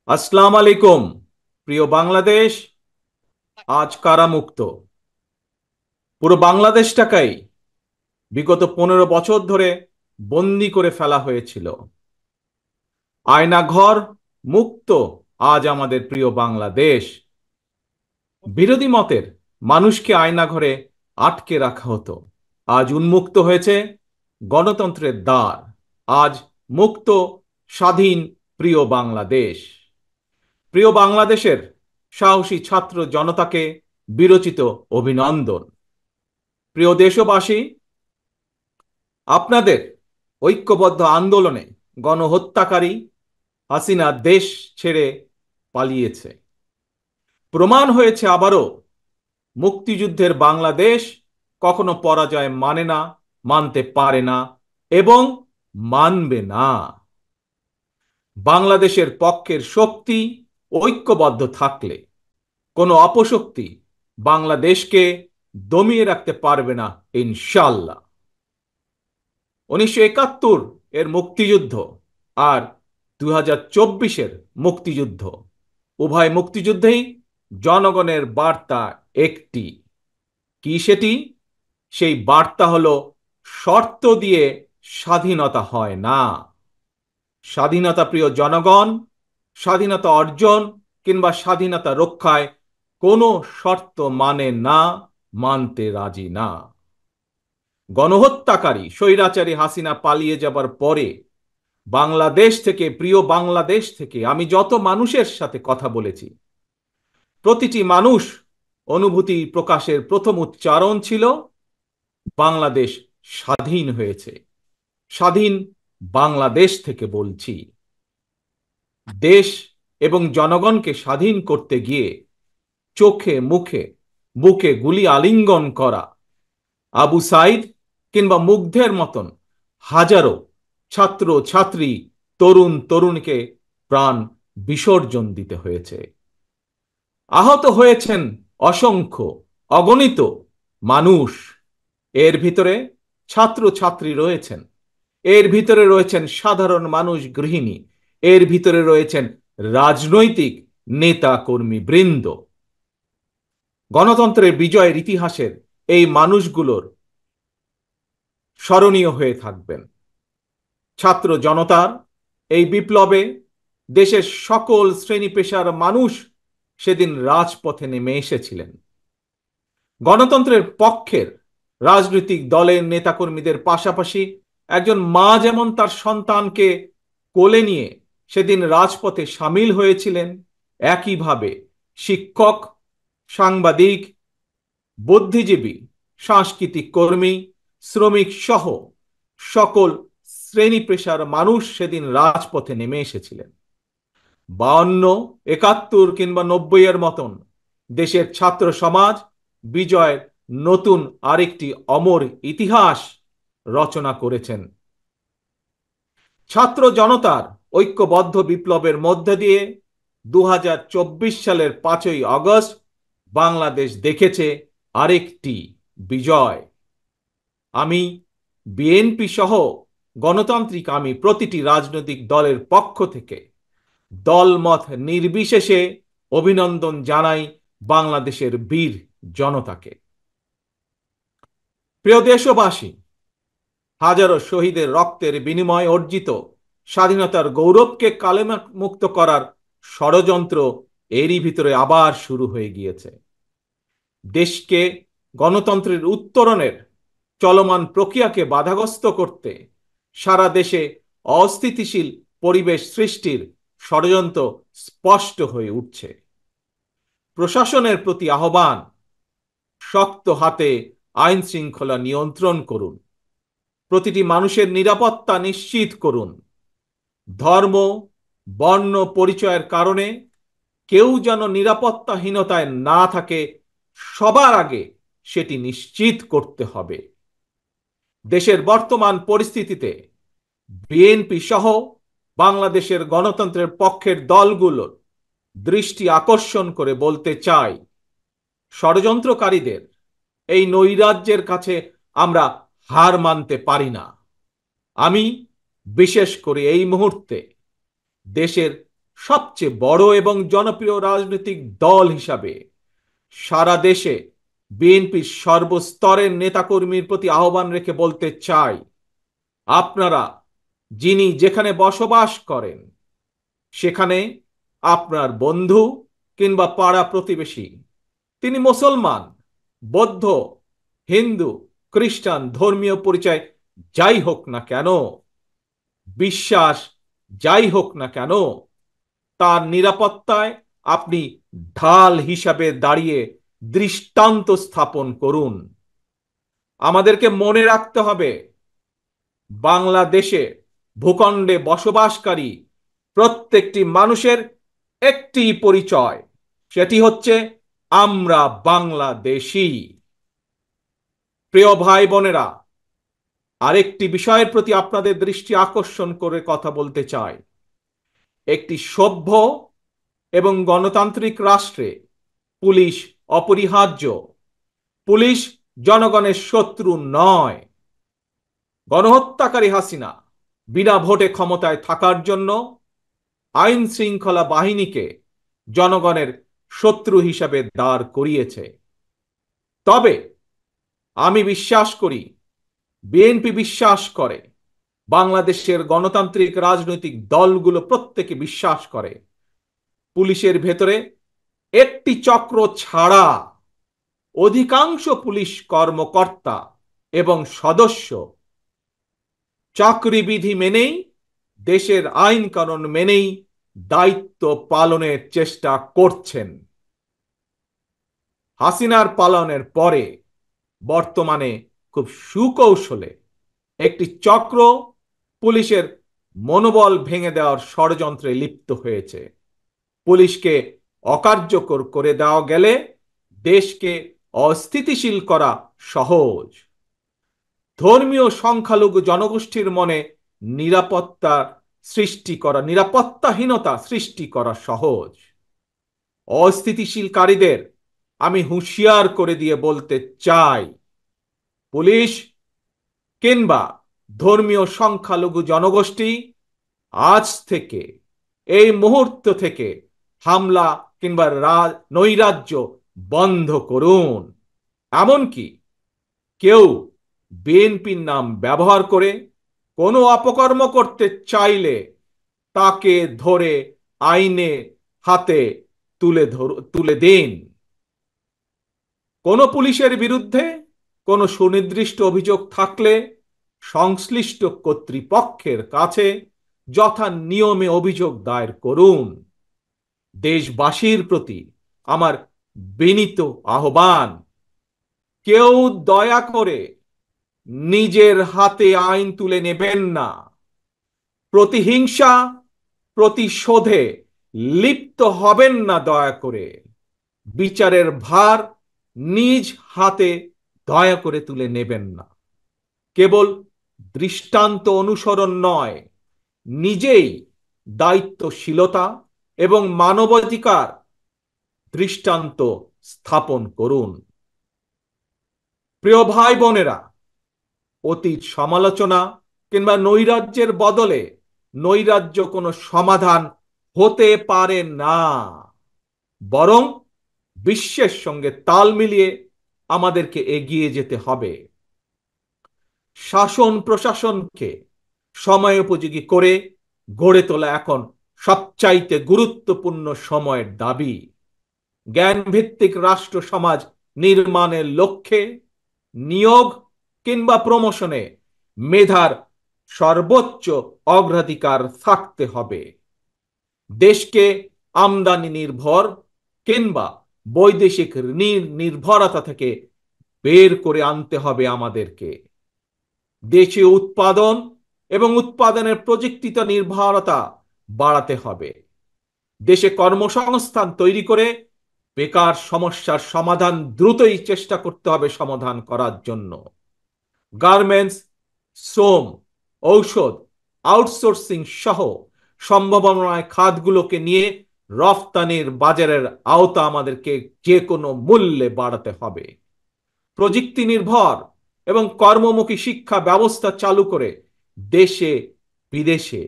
আসসালামু আলাইকুম। প্রিয় বাংলাদেশ, আজ কারামুক্ত পুরো বাংলাদেশটাকেই বিগত 15 বছর ধরে বন্দি করে ফেলা হয়েছিল। আয়নাঘর মুক্ত আজ আমাদের প্রিয় বাংলাদেশ। বিরোধী মতের মানুষকে আয়নাঘরে আটকে রাখা হতো, আজ উন্মুক্ত হয়েছে গণতন্ত্রের দ্বার। আজ মুক্ত, স্বাধীন প্রিয় বাংলাদেশ। প্রিয় বাংলাদেশের সাহসী ছাত্র জনতাকে বিরচিত অভিনন্দন। প্রিয় দেশবাসী, আপনাদের ঐক্যবদ্ধ আন্দোলনে গণহত্যাকারী হাসিনা দেশ ছেড়ে পালিয়েছে। প্রমাণ হয়েছে আবারও মুক্তিযুদ্ধের বাংলাদেশ কখনো পরাজয় মানে না, মানতে পারে না এবং মানবে না। বাংলাদেশের পক্ষের শক্তি ঐক্যবদ্ধ থাকলে কোনো অপশক্তি বাংলাদেশকে দমিয়ে রাখতে পারবে না, ইনশাল্লাহ। 1971 এর মুক্তিযুদ্ধ আর 2024-এর মুক্তিযুদ্ধ, উভয় মুক্তিযুদ্ধেই জনগণের বার্তা একটি। কি সেটি? সেই বার্তা হলো, শর্ত দিয়ে স্বাধীনতা হয় না। স্বাধীনতা প্রিয় জনগণ, স্বাধীনতা অর্জন কিংবা স্বাধীনতা রক্ষায় কোনো শর্ত মানে না, মানতে রাজি না। গণহত্যাকারী স্বৈরাচারী হাসিনা পালিয়ে যাবার পরে বাংলাদেশ থেকে, প্রিয় বাংলাদেশ থেকে আমি যত মানুষের সাথে কথা বলেছি, প্রতিটি মানুষ অনুভূতি প্রকাশের প্রথম উচ্চারণ ছিল, বাংলাদেশ স্বাধীন হয়েছে। স্বাধীন বাংলাদেশ থেকে বলছি। দেশ এবং জনগণকে স্বাধীন করতে গিয়ে চোখে মুখে বুকে গুলি আলিঙ্গন করা আবু সাইদ কিংবা মুগ্ধের মতন হাজারো ছাত্র ছাত্রী, তরুণ তরুণীকে প্রাণ বিসর্জন দিতে হয়েছে। আহত হয়েছেন অসংখ্য, অগণিত মানুষ। এর ভিতরে ছাত্র ছাত্রী রয়েছেন, এর ভিতরে রয়েছেন সাধারণ মানুষ, গৃহিণী, এর ভিতরে রয়েছেন রাজনৈতিক নেতা কর্মী বৃন্দ। গণতন্ত্রের বিজয়ের ইতিহাসের এই মানুষগুলোর স্মরণীয় হয়ে থাকবেন। ছাত্র জনতার এই বিপ্লবে দেশের সকল শ্রেণী পেশার মানুষ সেদিন রাজপথে নেমে এসেছিলেন। গণতন্ত্রের পক্ষের রাজনৈতিক দলের নেতাকর্মীদের পাশাপাশি একজন মা যেমন তার সন্তানকে কোলে নিয়ে সেদিন রাজপথে সামিল হয়েছিলেন, একইভাবে শিক্ষক, সাংবাদিক, বুদ্ধিজীবী, সাংস্কৃতিক কর্মী, শ্রমিক সহ সকল শ্রেণী পেশার মানুষ সেদিন রাজপথে নেমে এসেছিলেন। 52, 71 কিংবা 90-এর মতন দেশের ছাত্র সমাজ বিজয়ের নতুন আরেকটি অমর ইতিহাস রচনা করেছেন। ছাত্র জনতার ঐক্যবদ্ধ বিপ্লবের মধ্য দিয়ে 2024 সালের 5ই আগস্ট বাংলাদেশ দেখেছে আরেকটি বিজয়। আমি বিএনপি সহ গণতান্ত্রিক আমি প্রতিটি রাজনৈতিক দলের পক্ষ থেকে দলমত নির্বিশেষে অভিনন্দন জানাই বাংলাদেশের বীর জনতাকে। প্রিয় দেশবাসী, হাজারো শহীদের রক্তের বিনিময়ে অর্জিত স্বাধীনতার গৌরবকে কালেমুক্ত করার ষড়যন্ত্র এরই ভিতরে আবার শুরু হয়ে গিয়েছে। দেশকে গণতন্ত্রের উত্তরণের চলমান প্রক্রিয়াকে বাধাগ্রস্ত করতে সারা দেশে অস্থিতিশীল পরিবেশ সৃষ্টির ষড়যন্ত্র স্পষ্ট হয়ে উঠছে। প্রশাসনের প্রতি আহ্বান, শক্ত হাতে আইন শৃঙ্খলা নিয়ন্ত্রণ করুন, প্রতিটি মানুষের নিরাপত্তা নিশ্চিত করুন। ধর্ম, বর্ণ পরিচয়ের কারণে কেউ যেন নিরাপত্তাহীনতায় না থাকে, সবার আগে সেটি নিশ্চিত করতে হবে। দেশের বর্তমান পরিস্থিতিতে বিএনপি সহ বাংলাদেশের গণতন্ত্রের পক্ষের দলগুলোর দৃষ্টি আকর্ষণ করে বলতে চাই, ষড়যন্ত্রকারীদের এই নৈরাজ্যের কাছে আমরা হার মানতে পারি না। আমি বিশেষ করে এই মুহূর্তে দেশের সবচেয়ে বড় এবং জনপ্রিয় রাজনৈতিক দল হিসাবে সারা দেশে বিএনপির সর্বস্তরের নেতাকর্মীর প্রতি আহ্বান রেখে বলতে চাই, আপনারা যিনি যেখানে বসবাস করেন, সেখানে আপনার বন্ধু কিংবা পাড়া প্রতিবেশী, তিনি মুসলমান, বৌদ্ধ, হিন্দু, খ্রিস্টান, ধর্মীয় পরিচয় যাই হোক না কেন, বিশ্বাস যাই হোক না কেন, তার নিরাপত্তায় আপনি ঢাল হিসাবে দাঁড়িয়ে দৃষ্টান্ত স্থাপন করুন। আমাদেরকে মনে রাখতে হবে, বাংলাদেশে ভূখণ্ডে বসবাসকারী প্রত্যেকটি মানুষের একটি পরিচয়, সেটি হচ্ছে আমরা বাংলাদেশী। প্রিয় ভাই বোনেরা, আরেকটি বিষয়ের প্রতি আপনাদের দৃষ্টি আকর্ষণ করে কথা বলতে চাই। একটি সভ্য এবং গণতান্ত্রিক রাষ্ট্রে পুলিশ অপরিহার্য। পুলিশ জনগণের শত্রু নয়। গণহত্যাকারী হাসিনা বিনা ভোটে ক্ষমতায় থাকার জন্য আইন শৃঙ্খলা বাহিনীকে জনগণের শত্রু হিসাবে দাঁড় করিয়েছে। তবে আমি বিশ্বাস করি, বিএনপি বিশ্বাস করে, বাংলাদেশের গণতান্ত্রিক রাজনৈতিক দলগুলো প্রত্যেকে বিশ্বাস করে, পুলিশের ভেতরে একটি চক্র ছাড়া অধিকাংশ পুলিশ কর্মকর্তা এবং সদস্য চাকরিবিধি মেনেই, দেশের আইন কানুন মেনেই দায়িত্ব পালনের চেষ্টা করছেন। হাসিনার পালনের পরে বর্তমানে খুব সুকৌশলে একটি চক্র পুলিশের মনোবল ভেঙে দেওয়ার ষড়যন্ত্রে লিপ্ত হয়েছে। পুলিশকে অকার্যকর করে দেওয়া গেলে দেশকে অস্থিতিশীল করা সহজ। ধর্মীয় সংখ্যালঘু জনগোষ্ঠীর মনে নিরাপত্তাহীনতা সৃষ্টি করা সহজ। অস্থিতিশীলকারীদের আমি হুঁশিয়ার করে দিয়ে বলতে চাই, পুলিশ কিংবা ধর্মীয় সংখ্যালঘু জনগোষ্ঠী আজ থেকে, এই মুহূর্ত থেকে হামলা কিংবা নৈরাজ্য বন্ধ করুন। এমনকি কেউ বিএনপির নাম ব্যবহার করে কোনো অপকর্ম করতে চাইলে তাকে ধরে আইনে হাতে তুলে দিন। কোনো পুলিশের বিরুদ্ধে কোনো সুনির্দিষ্ট অভিযোগ থাকলে সংশ্লিষ্ট কর্তৃপক্ষের কাছে যথা নিয়মে অভিযোগ দায়ের করুন। দেশবাসীর প্রতি আমার বিনীত আহ্বান, কেউ দয়া করে নিজের হাতে আইন তুলে নেবেন না। প্রতিহিংসা, প্রতিশোধে লিপ্ত হবেন না দয়া করে। বিচারের ভার নিজ হাতে দয়া করে তুলে নেবেন না। কেবল দৃষ্টান্ত অনুসরণ নয়, নিজেই দায়িত্বশীলতা এবং মানবাধিকার দৃষ্টান্ত স্থাপন করুন। প্রিয় ভাই বোনেরা, অতীত সমালোচনা কিংবা নৈরাজ্যের বদলে নৈরাজ্য কোনো সমাধান হতে পারে না। বরং বিশ্বের সঙ্গে তাল মিলিয়ে আমাদেরকে এগিয়ে যেতে হবে। শাসন প্রশাসনকে সময়োপযোগী করে গড়ে তোলা এখন সবচাইতে গুরুত্বপূর্ণ সময়ের দাবি। জ্ঞানভিত্তিক রাষ্ট্র সমাজ নির্মাণের লক্ষ্যে নিয়োগ কিংবা প্রমোশনে মেধার সর্বোচ্চ অগ্রাধিকার থাকতে হবে। দেশকে আমদানি নির্ভর কিংবা বৈদেশিক নির্ভরতা থেকে বের করে আনতে হবে আমাদেরকে। দেশীয় উৎপাদন এবং উৎপাদনের প্রযুক্তিত নির্ভরতা বাড়াতে হবে। দেশে কর্মসংস্থান তৈরি করে বেকার সমস্যার সমাধান দ্রুতই চেষ্টা করতে হবে সমাধান করার জন্য। গার্মেন্টস, শ্রম, ঔষধ, আউটসোর্সিং সহ সম্ভাবনায় খাতগুলোকে নিয়ে রফতানির বাজারের আওতা আমাদেরকে যে কোনো মূল্যে বাড়াতে হবে। প্রযুক্তি নির্ভর এবং কর্মমুখী শিক্ষা ব্যবস্থা চালু করে দেশে বিদেশে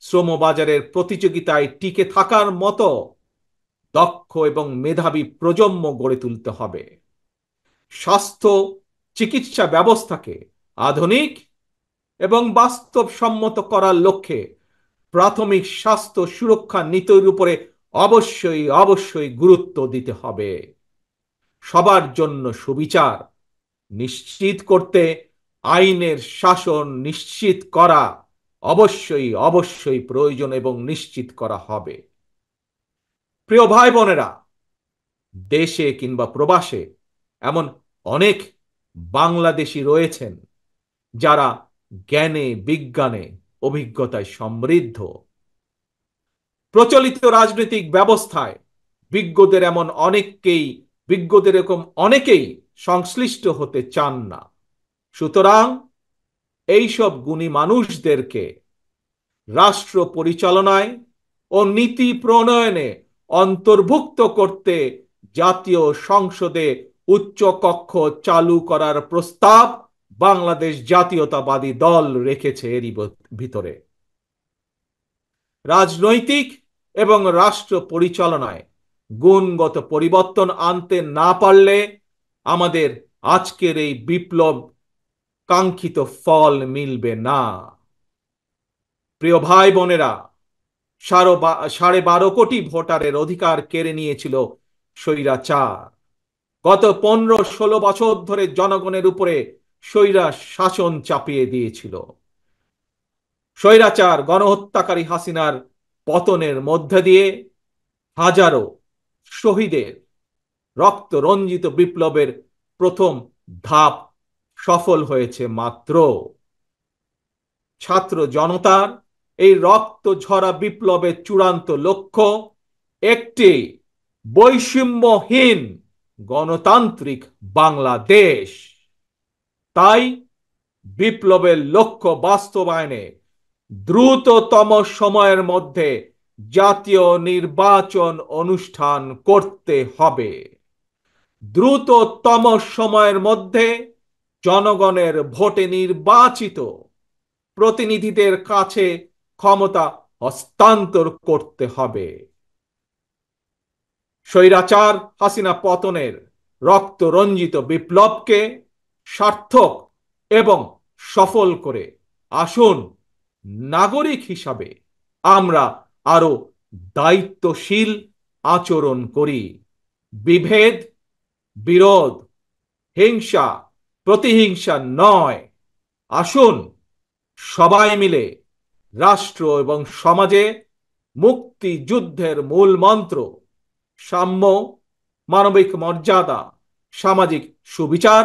শ্রমবাজারের প্রতিযোগিতায় টিকে থাকার মতো দক্ষ এবং মেধাবী প্রজন্ম গড়ে তুলতে হবে। স্বাস্থ্য চিকিৎসা ব্যবস্থাকে আধুনিক এবং বাস্তবসম্মত করার লক্ষ্যে প্রাথমিক স্বাস্থ্য সুরক্ষা নীতির উপরে অবশ্যই অবশ্যই গুরুত্ব দিতে হবে। সবার জন্য সুবিচার নিশ্চিত করতে আইনের শাসন নিশ্চিত করা অবশ্যই অবশ্যই প্রয়োজন এবং নিশ্চিত করা হবে। প্রিয় ভাই বোনেরা, দেশে কিংবা প্রবাসে এমন অনেক বাংলাদেশি রয়েছেন যারা জ্ঞানে বিজ্ঞানে অভিজ্ঞতায় সমৃদ্ধ। প্রচলিত রাজনৈতিক ব্যবস্থায় বিজ্ঞদের এরকম অনেকেই সংশ্লিষ্ট হতে চান না। সুতরাং এইসব গুণী মানুষদেরকে রাষ্ট্র পরিচালনায় ও নীতি প্রণয়নে অন্তর্ভুক্ত করতে জাতীয় সংসদে উচ্চ কক্ষ চালু করার প্রস্তাব বাংলাদেশ জাতীয়তাবাদী দল রেখেছে। এরই ভিতরে রাজনৈতিক এবং রাষ্ট্র পরিচালনায় গুণগত পরিবর্তন আনতে না পারলে আমাদের আজকের এই বিপ্লব কাঙ্ক্ষিত ফল মিলবে না। প্রিয় ভাই বোনেরা, 12.5 কোটি ভোটারের অধিকার কেড়ে নিয়েছিল স্বৈরাচার। গত 15-16 বছর ধরে জনগণের উপরে স্বৈরা শাসন চাপিয়ে দিয়েছিল। স্বৈরাচার গণহত্যাকারী হাসিনার পতনের মধ্যে দিয়ে হাজারো শহীদের রক্ত রঞ্জিত বিপ্লবের প্রথম ধাপ সফল হয়েছে মাত্র। ছাত্র জনতার এই রক্ত ঝরা বিপ্লবের চূড়ান্ত লক্ষ্য একটি বৈষম্যহীন গণতান্ত্রিক বাংলাদেশ। তাই বিপ্লবের লক্ষ্য বাস্তবায়নে দ্রুততম সময়ের মধ্যে জাতীয় নির্বাচন অনুষ্ঠান করতে হবে। দ্রুততম সময়ের মধ্যে জনগণের ভোটে নির্বাচিত প্রতিনিধিদের কাছে ক্ষমতা হস্তান্তর করতে হবে। স্বৈরাচার হাসিনা পতনের রক্ত রঞ্জিত বিপ্লবকে সার্থক এবং সফল করে আসুন নাগরিক হিসাবে আমরা আরো দায়িত্বশীল আচরণ করি। বিভেদ, বিরোধ, হিংসা, প্রতিহিংসা নয়। আসুন সবাই মিলে রাষ্ট্র এবং সমাজে মুক্তিযুদ্ধের মূল মন্ত্র সাম্য, মানবিক মর্যাদা, সামাজিক সুবিচার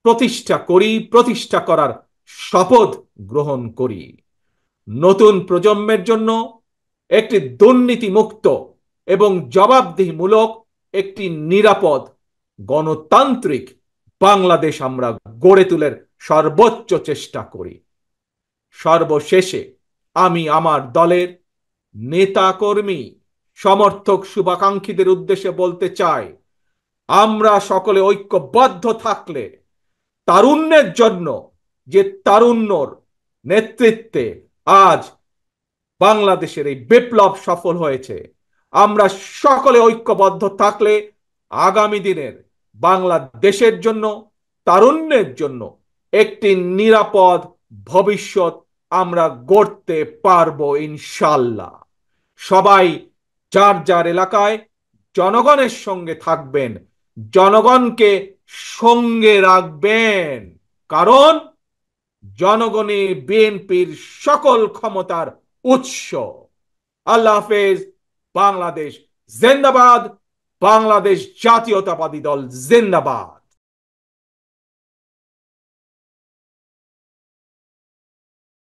প্রতিষ্ঠা করার শপথ গ্রহণ করি। নতুন প্রজন্মের জন্য একটি দুর্নীতিমুক্ত এবং জবাবদিহিমূলক একটি নিরাপদ গণতান্ত্রিক বাংলাদেশ আমরা গড়ে তোলার সর্বোচ্চ চেষ্টা করি। সর্বশেষে আমি আমার দলের নেতা কর্মী সমর্থক শুভাকাঙ্ক্ষীদের উদ্দেশ্যে বলতে চাই, আমরা সকলে ঐক্যবদ্ধ থাকলে তারুণ্যের জন্য যে তারুণ্যর নেতৃত্বে আজ বাংলাদেশের এই বিপ্লব সফল হয়েছে, আমরা সকলে ঐক্যবদ্ধ থাকলে আগামী দিনের বাংলাদেশের জন্য তারুণ্যের জন্য একটি নিরাপদ ভবিষ্যৎ আমরা গড়তে পারবো ইনশাল্লাহ। সবাই যার যার এলাকায় জনগণের সঙ্গে থাকবেন, জনগণকে সঙ্গে রাখবেন, কারণ জনগণই বিএনপির সকল ক্ষমতার উৎস। আল্লাহ হাফেজ। বাংলাদেশ জিন্দাবাদ। বাংলাদেশ জাতীয়তাবাদী দল জিন্দাবাদ।